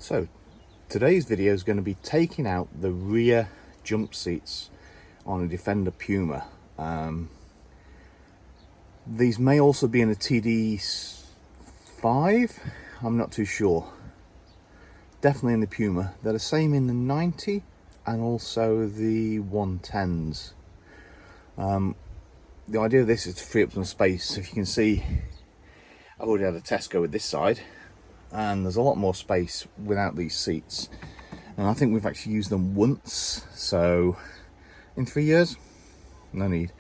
So today's video is going to be taking out the rear jump seats on a Defender Puma. These may also be in a TDCI, I'm not too sure. Definitely in the Puma. They're the same in the 90 and also the 110s. The idea of this is to free up some space. If you can see, I've already had a test go with this side, and there's a lot more space without these seats. And I think we've actually used them once, so in 3 years, no need.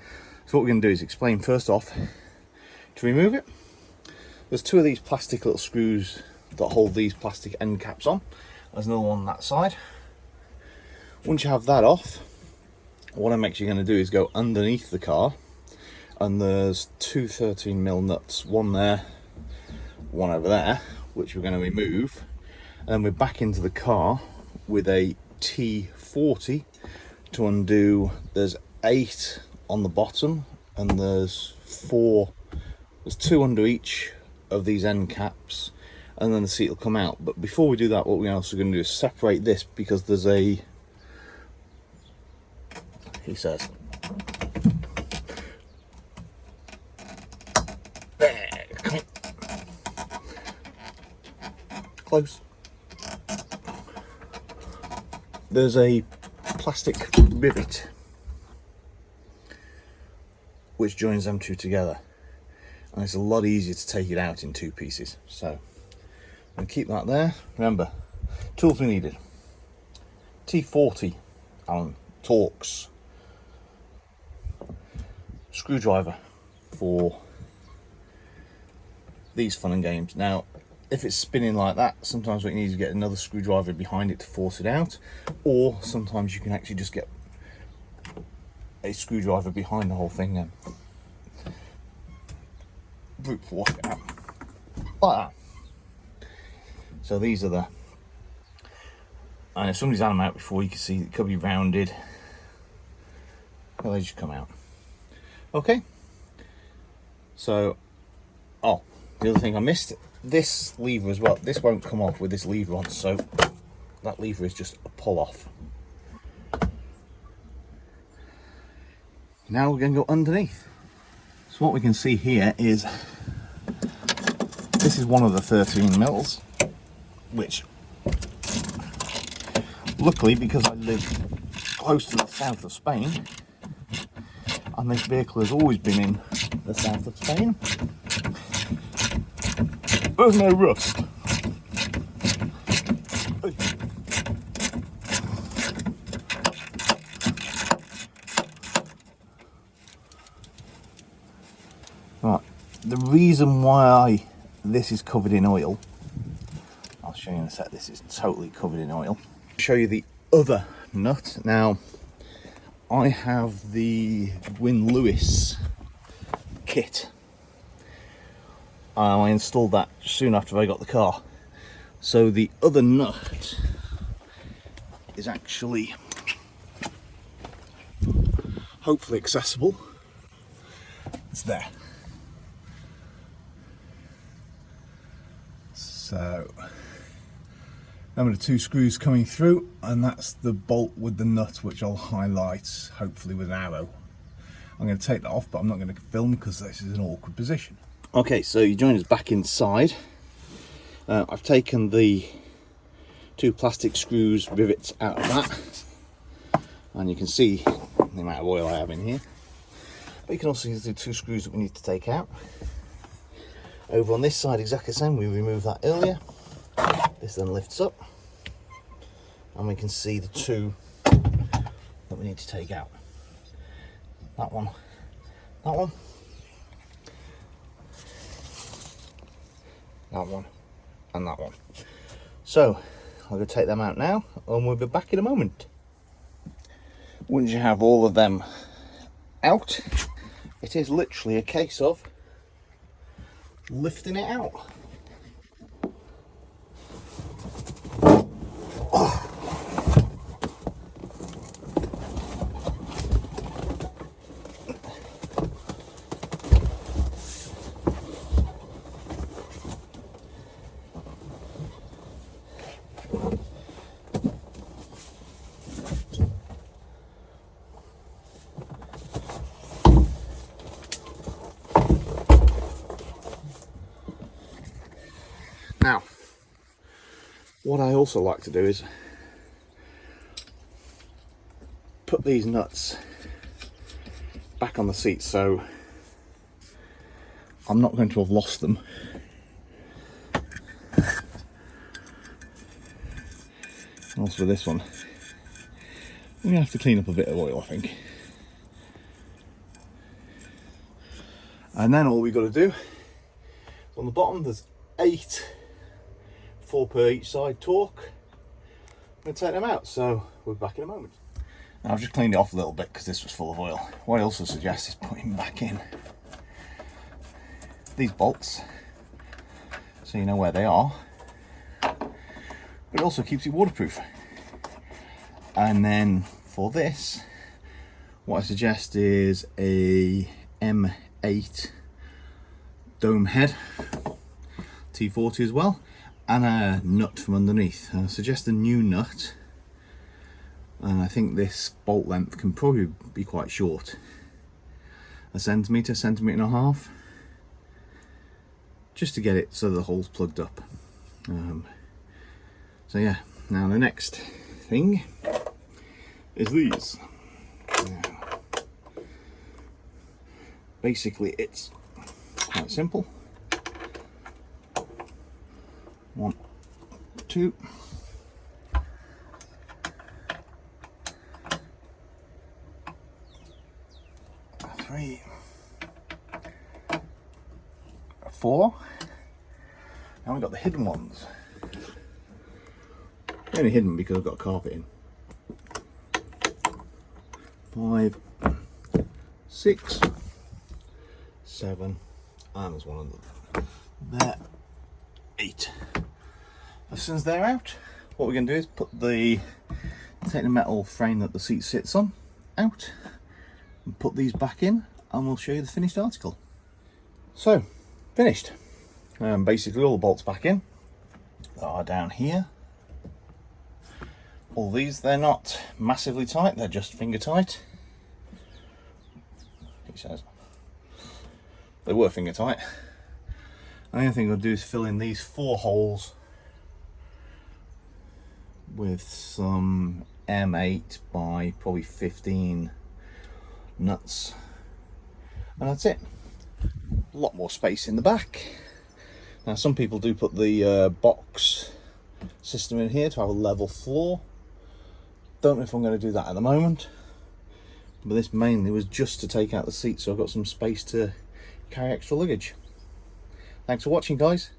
So what we're going to do is explain first off to remove it. There's two of these plastic little screws that hold these plastic end caps on. There's another one on that side. Once you have that off, what I'm actually going to do is go underneath the car, and there's two 13mm nuts, one there, one over there, which we're going to remove, and we're back into the car with a T40 to undo. There's 8 on the bottom, and there's 2 under each of these end caps, and then the seat will come out. But before we do that, what we're also going to do is separate this, because there's a, he says, there, come on. Close. There's a plastic rivet which joins them two together, and it's a lot easier to take it out in 2 pieces. So and keep that there. Remember, tools we needed: T40 Allen Torx, screwdriver for these fun and games. Now, if it's spinning like that, sometimes what you need is get another screwdriver behind it to force it out, or sometimes you can actually just get a screwdriver behind the whole thing and brute force it out like that. So these are the, and if somebody's had them out before, you can see it could be rounded. Well, they just come out. Okay. So, oh, the other thing I missed, this lever as well. This won't come off with this lever on, so that lever is just a pull off. Now we're going to go underneath. So what we can see here is, this is one of the 13mm, which luckily, because I live close to the south of Spain, and this vehicle has always been in the south of Spain, there's no rust. Right, the reason why this is covered in oil, I'll show you in a sec. This is totally covered in oil. I'll show you the other nut. Now, I have the Win-Lewis kit. I installed that soon after I got the car. So the other nut is actually hopefully accessible. It's there. So remember the 2 screws coming through, and that's the bolt with the nut, which I'll highlight hopefully with an arrow. I'm going to take that off, but I'm not going to film because this is an awkward position. Okay, so you join us back inside. I've taken the 2 plastic screws rivets out of that, and you can see the amount of oil I have in here. But you can also see the 2 screws that we need to take out. Over on this side, exactly the same. We removed that earlier. This then lifts up, and we can see the 2 that we need to take out. That one, that one, that one, and that one. So I'll go take them out now, and we'll be back in a moment. Once you have all of them out, it is literally a case of lifting it out. What I also like to do is put these nuts back on the seat, so I'm not going to have lost them. Also for this one, I'm going to have to clean up a bit of oil, I think. And then all we've got to do, on the bottom there's 8 4 per each side torque. I'm going to take them out, so we'll be back in a moment. Now, I've just cleaned it off a little bit because this was full of oil. What I also suggest is putting back in these bolts so you know where they are, but it also keeps it waterproof. And then for this, what I suggest is a M8 dome head, T40 as well, and a nut from underneath. I suggest a new nut, and I think this bolt length can probably be quite short, a centimetre and a half, just to get it so the hole's plugged up. So yeah, now the next thing is these. Basically it's quite simple. 1, 2, 3, 4. Now we've got the hidden ones. They're only hidden because I've got a carpet in. 5, 6, 7, and there's one under there. 8. As soon as they're out, what we're going to do is take the metal frame that the seat sits on out and put these back in, and we'll show you the finished article. So, finished. Basically all the bolts back in that are down here. All these, they're not massively tight, they're just finger tight. He says they were finger tight. The only thing I'll do is fill in these 4 holes with some M8 by probably 15 nuts, and that's it. A lot more space in the back. Now some people do put the box system in here to have a level floor. Don't know if I'm going to do that at the moment, but this mainly was just to take out the seat so I've got some space to carry extra luggage. Thanks for watching, guys.